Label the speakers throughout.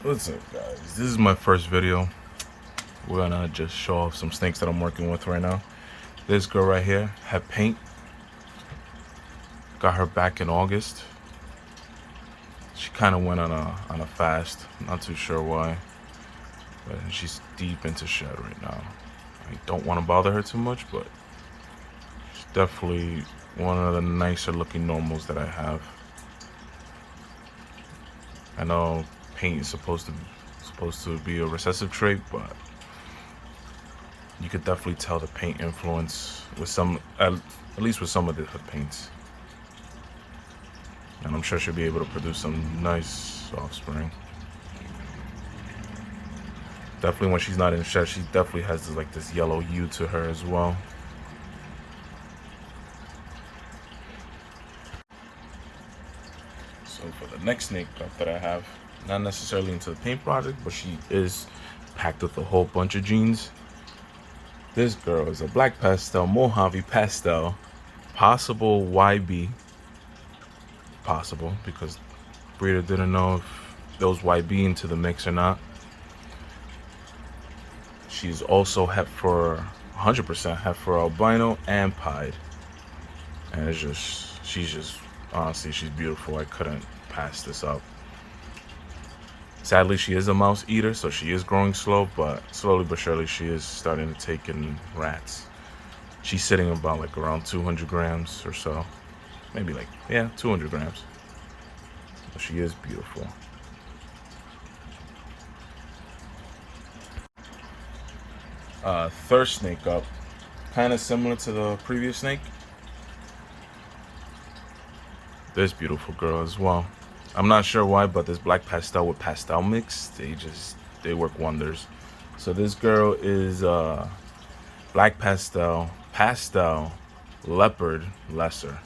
Speaker 1: What's up, guys? This is my first video. We're gonna just show off some snakes that I'm working with right now. This girl right here had paint. Got her back in August. She kind of went on a fast. Not too sure why, but she's deep into shed right now. I don't want to bother her too much, but she's definitely one of the nicer looking normals that I have. I know paint is supposed to be a recessive trait, but you could definitely tell the paint influence with some, at least with some of the paints. And I'm sure she'll be able to produce some nice offspring. Definitely when she's not in shed, she definitely has this yellow hue to her as well. So for the next snake up that I have, not necessarily into the paint project, but she is packed with a whole bunch of genes. This girl is a black pastel, Mojave pastel, possible YB. Possible, because breeder didn't know if there was YB into the mix or not. She's also Heifer, 100% Heifer albino and pied. And she's just, honestly, she's beautiful. I couldn't pass this up. Sadly, she is a mouse eater, so she is growing slow, but slowly but surely she is starting to take in rats. She's sitting about like around 200 grams or so. Maybe 200 grams. But she is beautiful. Third snake up, kind of similar to the previous snake. This beautiful girl as well. I'm not sure why, but this black pastel with pastel mix, they work wonders. So this girl is black pastel leopard lesser.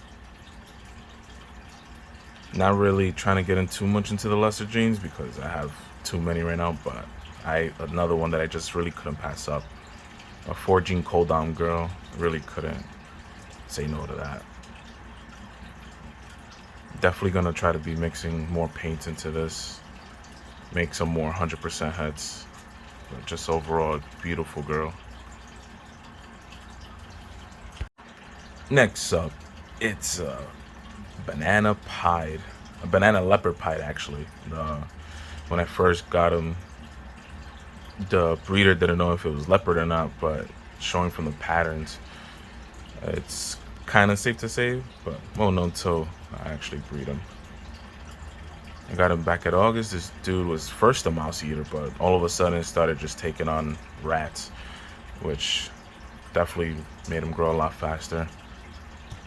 Speaker 1: Not really trying to get in too much into the lesser genes because I have too many right now, but another one that I just really couldn't pass up. A 4-gene cold down girl, really couldn't say no to that. Definitely gonna try to be mixing more paints into this, make some more 100% heads. But just overall, beautiful girl. Next up, it's a banana pied, a banana leopard pied actually. When I first got him, the breeder didn't know if it was leopard or not, but showing from the patterns, it's kind of safe to say, but won't know until I actually breed him. I got him back at August. This dude was first a mouse eater, but all of a sudden started just taking on rats, which definitely made him grow a lot faster.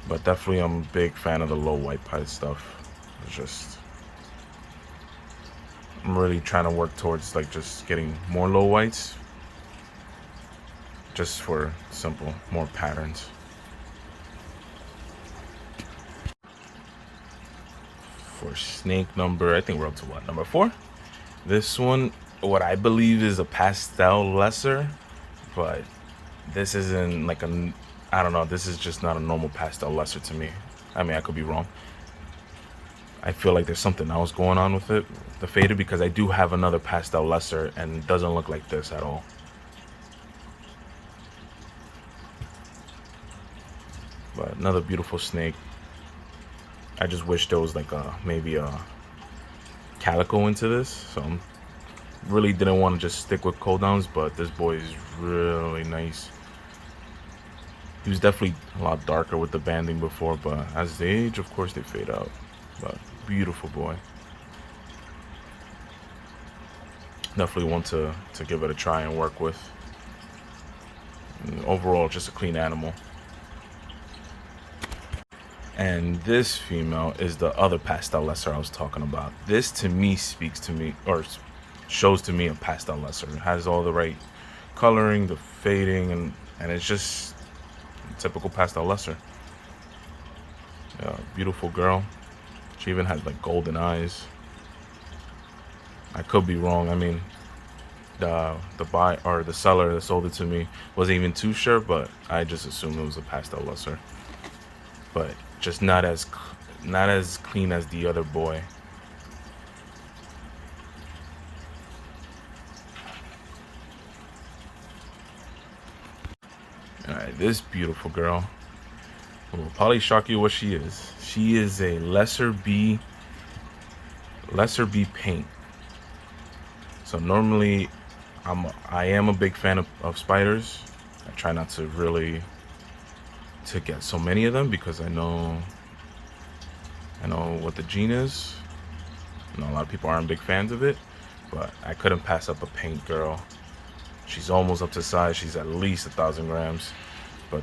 Speaker 1: But definitely I'm a big fan of the low white pied stuff. It's just, I'm really trying to work towards just getting more low whites, just for simple, more patterns. For snake number, I think we're up to what, number 4? This one, what I believe is a pastel lesser, but this isn't I don't know, this is just not a normal pastel lesser to me. I mean, I could be wrong. I feel like there's something else going on with it, the faded, because I do have another pastel lesser and it doesn't look like this at all. But another beautiful snake. I just wish there was maybe a calico into this. So I really didn't want to just stick with cold downs, but this boy is really nice. He was definitely a lot darker with the banding before, but as they age, of course, they fade out. But beautiful boy. Definitely want to give it a try and work with. And overall, just a clean animal. And this female is the other pastel lesser I was talking about. This to me speaks to me, or shows to me, a pastel lesser. It has all the right coloring, the fading, and it's just typical pastel lesser. Yeah, beautiful girl. She even has golden eyes. I could be wrong. I mean, the buy or the seller that sold it to me wasn't even too sure, but I just assumed it was a pastel lesser. But just not as clean as the other boy. this beautiful girl will probably shock you what she is. She is a lesser B paint. So normally I am a big fan of spiders. I try not to really to get so many of them because I know what the gene is. I know a lot of people aren't big fans of it, but I couldn't pass up a paint girl. She's almost up to size. She's at least 1,000 grams. But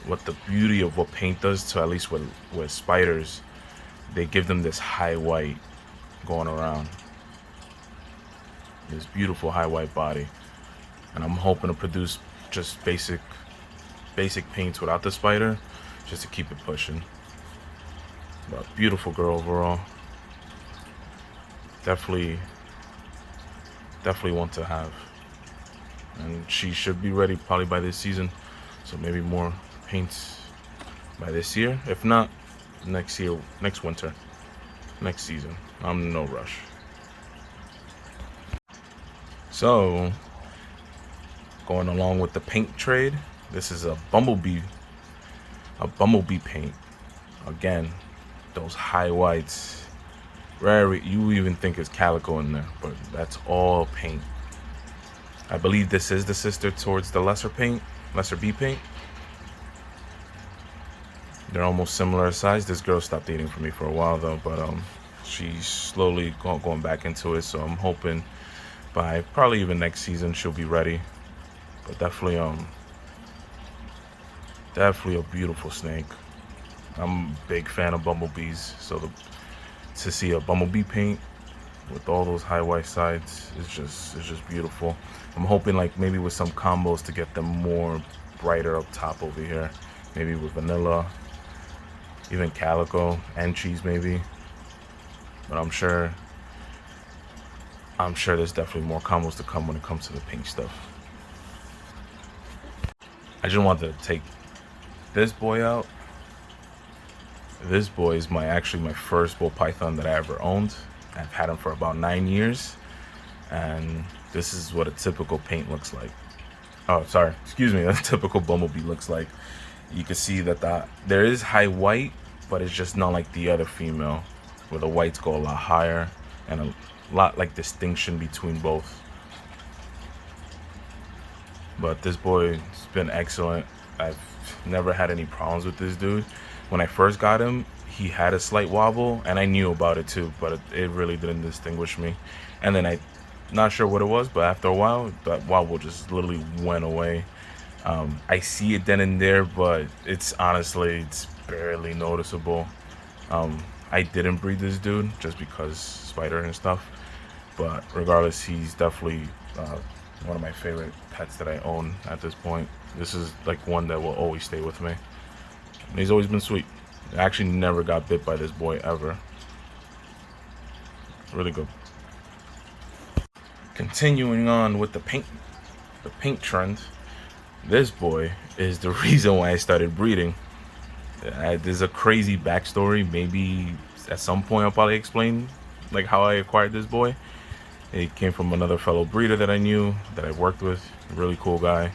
Speaker 1: what the beauty of what paint does to, at least with spiders, they give them this high white going around. This beautiful high white body. And I'm hoping to produce just basic paints without the spider, just to keep it pushing. But beautiful girl overall. Definitely one to have. And she should be ready probably by this season. So maybe more paints by this year. If not, next year, next winter, next season. I'm in no rush. So, going along with the paint trade, this is a bumblebee paint. Again, those high whites. Rare, you even think it's calico in there, but that's all paint. I believe this is the sister towards the lesser B paint. They're almost similar size. This girl stopped dating for me for a while though, but she's slowly going back into it. So I'm hoping by probably even next season she'll be ready. But definitely a beautiful snake. I'm a big fan of bumblebees, so to see a bumblebee paint with all those high white sides is just beautiful. I'm hoping like maybe with some combos to get them more brighter up top over here, maybe with vanilla, even calico and cheese maybe. But I'm sure there's definitely more combos to come when it comes to the pink stuff. I just want to take this boy out. This boy is actually my first ball python that I ever owned. I've had him for about 9 years, and this is what a typical paint looks like. Oh, sorry, excuse me, a typical bumblebee looks like. You can see that there is high white, but it's just not like the other female, where the whites go a lot higher and a lot like distinction between both. But this boy's been excellent. I've never had any problems with this dude. When I first got him, he had a slight wobble, and I knew about it too, but it really didn't distinguish me. And then not sure what it was, but after a while, that wobble just literally went away. I see it then and there, but it's barely noticeable. I didn't breed this dude just because spider and stuff, but regardless, he's definitely one of my favorite pets that I own at this point. This is like one that will always stay with me. And he's always been sweet. I actually never got bit by this boy ever. Really good. Continuing on with the paint trend, this boy is the reason why I started breeding. There's a crazy backstory. Maybe at some point I'll probably explain like how I acquired this boy. It came from another fellow breeder that I knew, that I worked with. Really cool guy.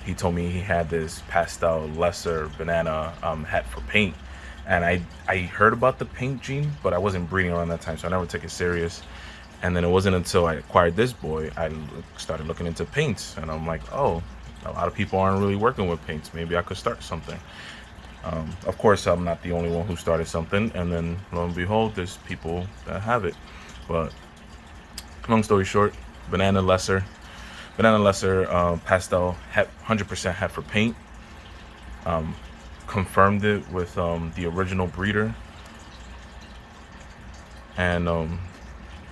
Speaker 1: He told me he had this pastel lesser banana hat for paint, and I heard about the paint gene, but I wasn't breeding around that time, so I never took it serious. And then it wasn't until I acquired this boy I started looking into paints, and I'm like, oh, a lot of people aren't really working with paints. Maybe I could start something. Of course, I'm not the only one who started something, and then lo and behold, there's people that have it. But long story short, Banana Lesser pastel het, 100% het for paint. Confirmed it with the original breeder, and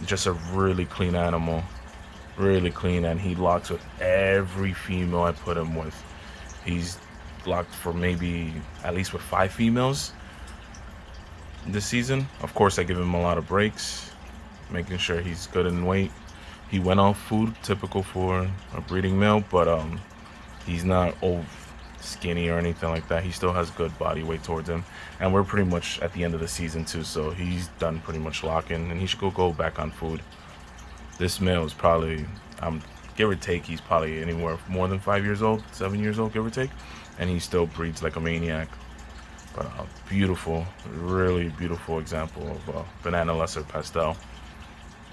Speaker 1: just a really clean animal, really clean, and he locks with every female I put him with. He's locked for maybe at least with 5 females this season. Of course, I give him a lot of breaks, making sure he's good in weight. He went off food, typical for a breeding male, but he's not old skinny or anything like that. He still has good body weight towards him, and we're pretty much at the end of the season too, so he's done pretty much locking, and he should go back on food. This male is probably, I'm give or take, he's probably anywhere more than 5 years old, 7 years old, give or take, and he still breeds like a maniac. But beautiful, really beautiful example of banana lesser pastel.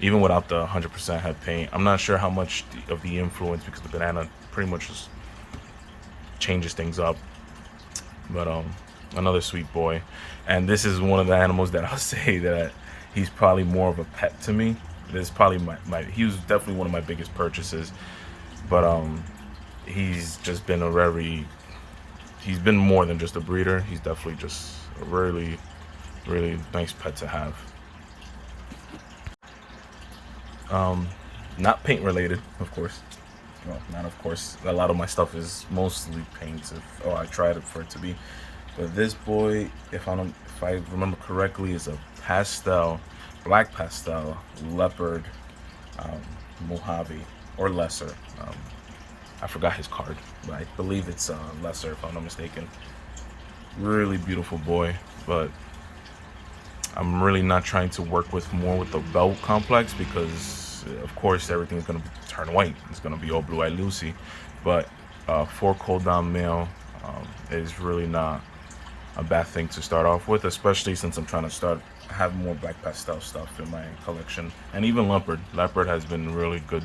Speaker 1: Even without the 100% head paint, I'm not sure how much of the influence, because the banana pretty much just changes things up. But another sweet boy, and this is one of the animals that I'll say that he's probably more of a pet to me. This is probably he was definitely one of my biggest purchases, but he's just been he's been more than just a breeder. He's definitely just a really, really nice pet to have. Not paint related, of course. Well, not of course. A lot of my stuff is mostly paints. I tried for it to be. But this boy, if I remember correctly, is a pastel, black pastel leopard Mojave or lesser. I forgot his card, but I believe it's lesser if I'm not mistaken. Really beautiful boy, but I'm really not trying to work with the belt complex, because of course everything's gonna turn white. It's gonna be all blue-eyed Lucy, but 4 cold down male is really not a bad thing to start off with, especially since I'm trying to have more black pastel stuff in my collection. And even leopard has been really good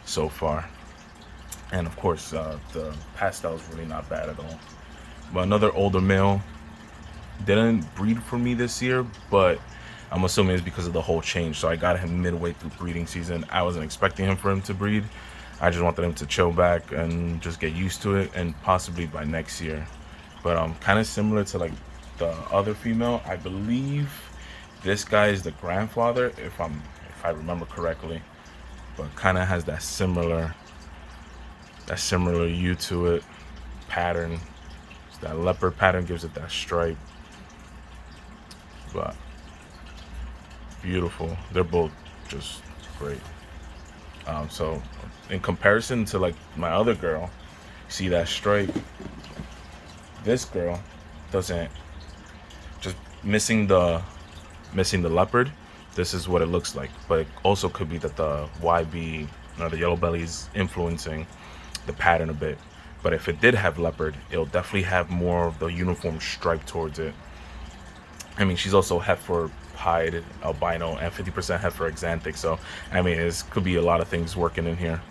Speaker 1: so far. And of course the pastel is really not bad at all. But another older male didn't breed for me this year, but I'm assuming it's because of the whole change. So I got him midway through breeding season. I wasn't expecting him for him to breed. I just wanted him to chill back and just get used to it, and possibly by next year. But kind of similar to like the other female, I believe this guy is the grandfather, if I remember correctly. But kind of has that similar hue to it, pattern. That leopard pattern gives it that stripe. But beautiful. They're both just great. So in comparison to like my other girl, see that stripe? This girl doesn't, just missing the leopard. This is what it looks like. But it also could be that the YB, the yellow belly, is influencing the pattern a bit. But if it did have leopard, it'll definitely have more of the uniform stripe towards it. I mean, she's also heifer pied albino and 50% heifer axanthic. So I mean, it could be a lot of things working in here.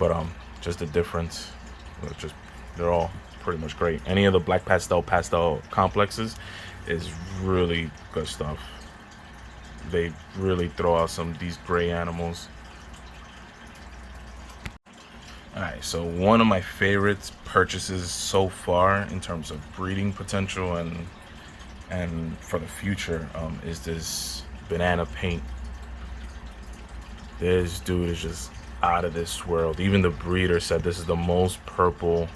Speaker 1: But just the difference, they're all pretty much great. Any of the black pastel complexes is really good stuff. They really throw out these gray animals. Alright, so one of my favorite purchases so far in terms of breeding potential and for the future is this banana paint. This dude is just out of this world. Even the breeder said this is the most purple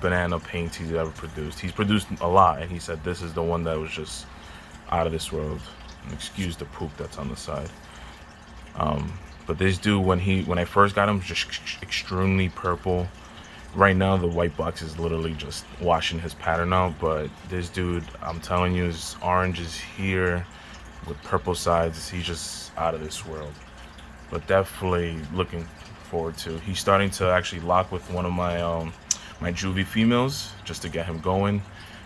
Speaker 1: banana paint he's ever produced. He's produced a lot, and he said this is the one that was just out of this world. And excuse the poop that's on the side. But this dude, when I first got him, just extremely purple. Right now the white box is literally just washing his pattern out, but this dude, I'm telling you, his orange is here with purple sides. He's just out of this world. But definitely looking forward to. He's starting to actually lock with one of my my juvie females just to get him going,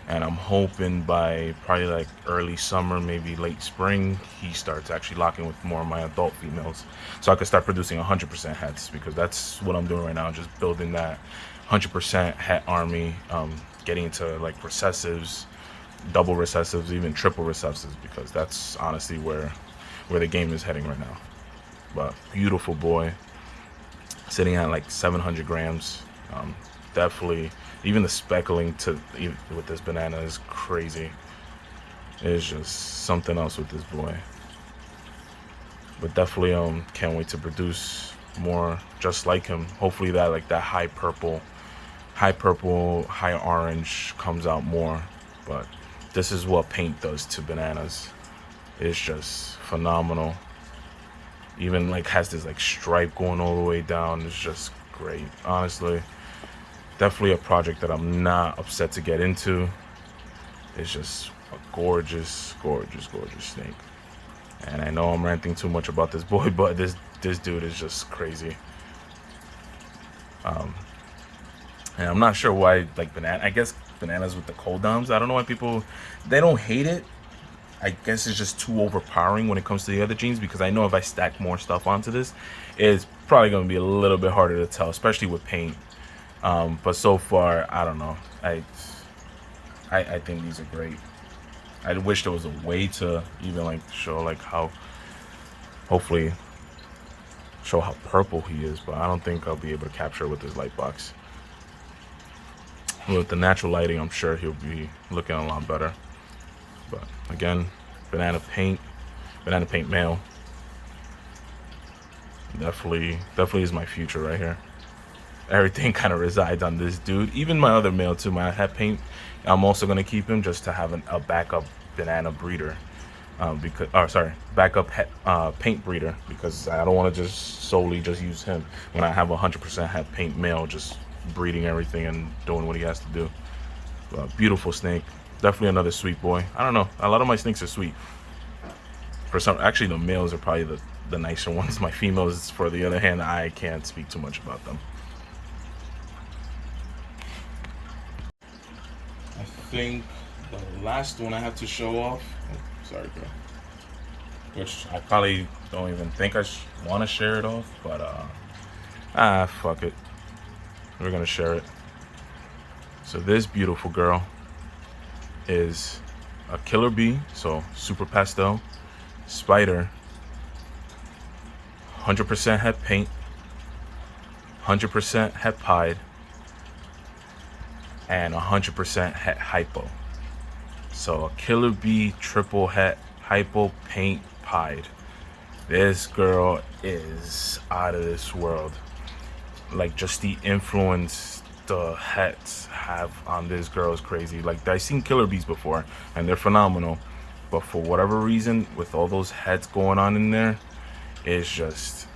Speaker 1: and I'm hoping by probably like early summer, maybe late spring, he starts actually locking with more of my adult females, so I can start producing 100% hets, because that's what I'm doing right now, just building that 100% het army, getting into like recessives, double recessives, even triple recessives, because that's honestly where the game is heading right now. But beautiful boy, sitting at like 700 grams. Definitely, even the speckling with this banana is crazy. It's just something else with this boy. But definitely can't wait to produce more just like him. Hopefully that high purple, high orange comes out more. But this is what paint does to bananas. It's just phenomenal. Even like has this like stripe going all the way down. It's just great, honestly. Definitely a project that I'm not upset to get into. It's just a gorgeous, gorgeous, gorgeous snake. And I know I'm ranting too much about this boy, but this dude is just crazy. And I'm not sure why, like, I guess bananas with the cooldowns, I don't know why people, they don't hate it. I guess it's just too overpowering when it comes to the other genes, because I know if I stack more stuff onto this, it's probably going to be a little bit harder to tell, especially with paint. But so far, I don't know. I think these are great. I wish there was a way to even like show like how, hopefully show how purple he is, but I don't think I'll be able to capture it with this light box. With the natural lighting, I'm sure he'll be looking a lot better. But again, banana paint male. Definitely is my future right here. Everything kind of resides on this dude. Even my other male too, my het paint. I'm also gonna keep him just to have a backup banana breeder. Backup paint breeder, because I don't want to just solely just use him when I have 100% het paint male just breeding everything and doing what he has to do. Beautiful snake. Definitely another sweet boy. I don't know. A lot of my snakes are sweet. Actually, the males are probably the nicer ones. My females, for the other hand, I can't speak too much about them. I think the last one I have to show off. Oh, sorry, girl. Which I probably don't even think I want to share it off, but fuck it. We're gonna share it. So this beautiful girl is a killer bee, so super pastel, spider, 100% het paint, 100% het pied, and 100% het hypo. So a killer bee, triple het, hypo, paint, pied. This girl is out of this world. Like, just the influence the hets have on this girl is crazy. Like, I've seen killer bees before and they're phenomenal, but for whatever reason, with all those hets going on in there, it's just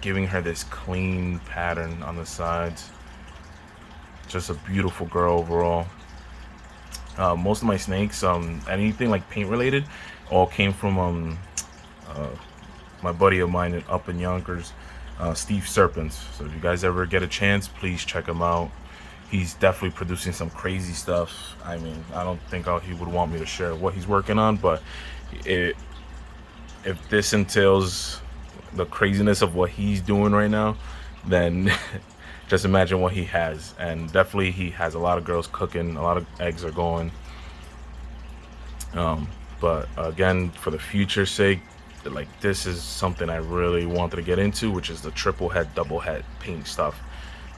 Speaker 1: giving her this clean pattern on the sides. Just a beautiful girl overall. Most of my snakes, anything like paint related, all came from my buddy of mine up in Yonkers, Steve Serpents. So if you guys ever get a chance, please check him out. He's definitely producing some crazy stuff. I mean, I don't think he would want me to share what he's working on, but if this entails the craziness of what he's doing right now, then just imagine what he has. And definitely he has a lot of girls cooking, a lot of eggs are going. But again, for the future's sake, like, this is something I really wanted to get into, which is the triple het, double het paint stuff.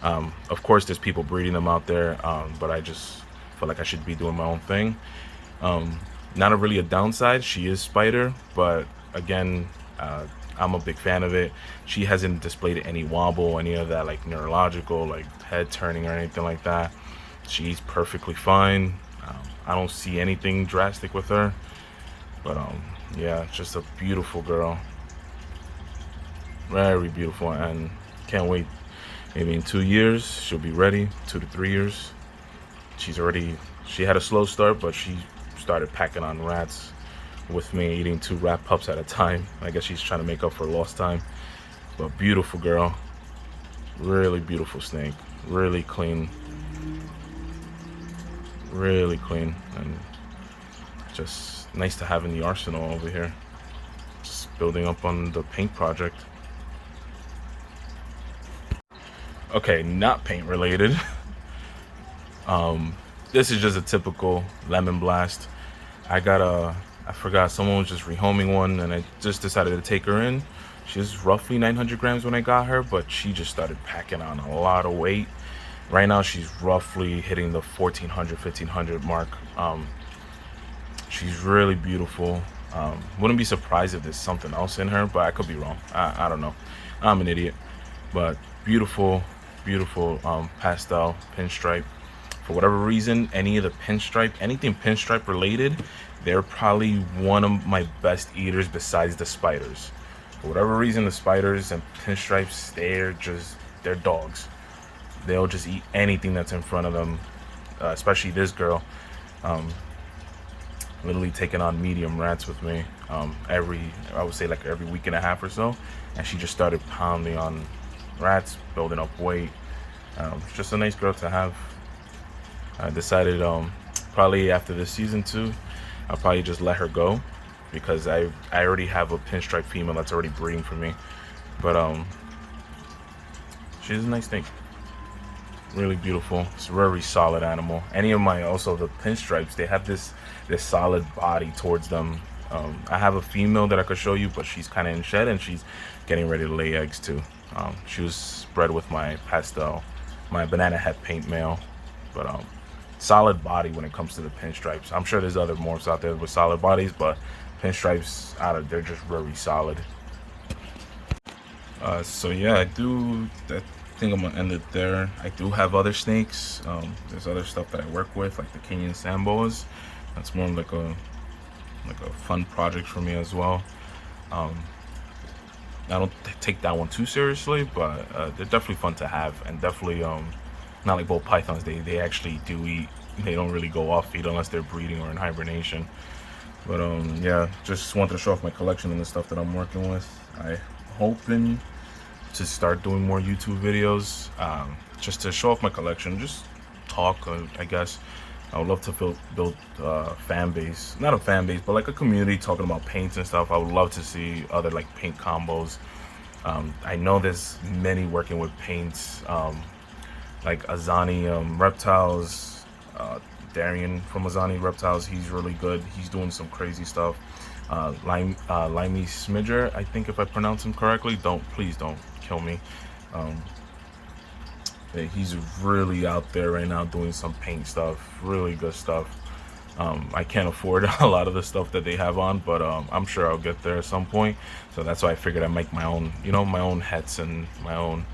Speaker 1: Of course, there's people breeding them out there, but I just feel like I should be doing my own thing. Not really a downside. She is spider, but again, I'm a big fan of it. She hasn't displayed any wobble, any of that like neurological, like head turning or anything like that. She's perfectly fine. I don't see anything drastic with her, but yeah, just a beautiful girl, very beautiful, and can't wait. Maybe in 2 years she'll be ready. 2 to 3 years. She had a slow start, but she started packing on rats with me, eating 2 rat pups at a time. I guess she's trying to make up for lost time. But beautiful girl, really beautiful snake, really clean, and just nice to have in the arsenal over here. Just building up on the paint project. Okay, not paint related. This is just a typical lemon blast. I forgot, someone was just rehoming one and I just decided to take her in. She was roughly 900 grams when I got her, but she just started packing on a lot of weight. Right now she's roughly hitting the 1400, 1500 mark. She's really beautiful. Wouldn't be surprised if there's something else in her, but I could be wrong. I don't know. I'm an idiot. But beautiful pastel pinstripe. For whatever reason, any of the pinstripe, anything pinstripe related, they're probably one of my best eaters besides the spiders. For whatever reason, the spiders and pinstripes, they're dogs. They'll just eat anything that's in front of them, especially this girl. Literally taking on medium rats with me. I would say like every week and a half or so, and she just started pounding on rats, building up weight. It's just a nice girl to have. I decided probably after this season 2, I'll probably just let her go because I already have a pinstripe female that's already breeding for me. But she's a nice thing. Really beautiful. It's a very solid animal. Any of my, also the pinstripes, they have this solid body towards them. I have a female that I could show you, but she's kind of in shed and she's getting ready to lay eggs too. She was bred with my pastel, my banana het paint male, but solid body when it comes to the pinstripes. I'm sure there's other morphs out there with solid bodies, but pinstripes they're just very solid. So yeah, I think I'm gonna end it there. I do have other snakes. There's other stuff that I work with, like the Kenyan sand boas. That's more like a fun project for me as well. I don't take that one too seriously, but they're definitely fun to have, and definitely not like both pythons. They actually do eat. They don't really go off feed unless they're breeding or in hibernation. But yeah, just wanted to show off my collection and the stuff that I'm working with. I'm hoping to start doing more YouTube videos, just to show off my collection, just talk, I guess. I would love to build fan base, not a fan base, but like a community talking about paints and stuff. I would love to see other like paint combos. I know there's many working with paints, like Azani Reptiles, Darian from Azani Reptiles. He's really good. He's doing some crazy stuff. Limey Smidger, I think if I pronounce him correctly. Please don't kill me. He's really out there right now doing some paint stuff, really good stuff. I can't afford a lot of the stuff that they have on, but I'm sure I'll get there at some point. So that's why I figured I'd make my own, my own hats and my own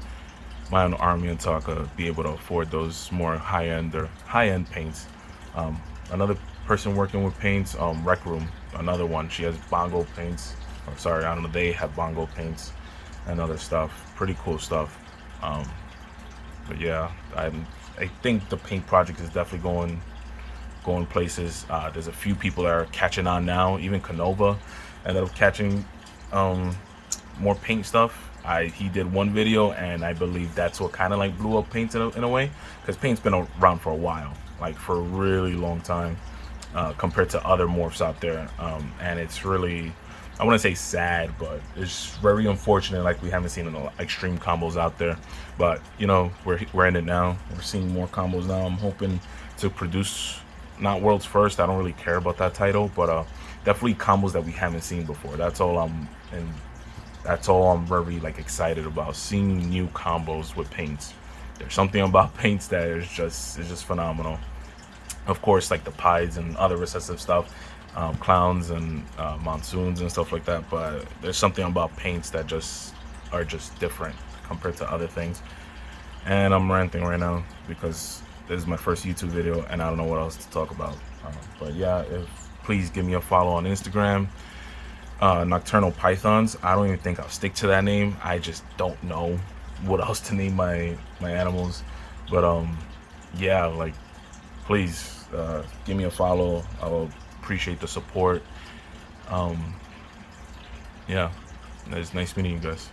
Speaker 1: army until I could be able to afford those more high-end paints. Another person working with paints, Rec Room, another one. She has bongo paints. Or sorry, I don't know. They have bongo paints and other stuff. Pretty cool stuff. But yeah, I think the paint project is definitely going places. There's a few people that are catching on now. Even Canova ended up catching more paint stuff. He did one video, and I believe that's what kind of like blew up paint in a way, because paint's been around for a while, like for a really long time, compared to other morphs out there. And it's really, I want to say sad, but it's very unfortunate. Like we haven't seen any extreme combos out there, but we're in it now. We're seeing more combos now. I'm hoping to produce not world's first. I don't really care about that title, but definitely combos that we haven't seen before. That's all I'm very like excited about, seeing new combos with paints. There's something about paints that is just phenomenal. Of course, like the pies and other recessive stuff, clowns and monsoons and stuff like that, but there's something about paints that are just different compared to other things. And I'm ranting right now because this is my first YouTube video and I don't know what else to talk about. But yeah, please give me a follow on Instagram, Nocturnal Pythons. I don't even think I'll stick to that name. I just don't know what else to name my animals. But yeah, like please give me a follow. I'll appreciate the support. Yeah, it's nice meeting you guys.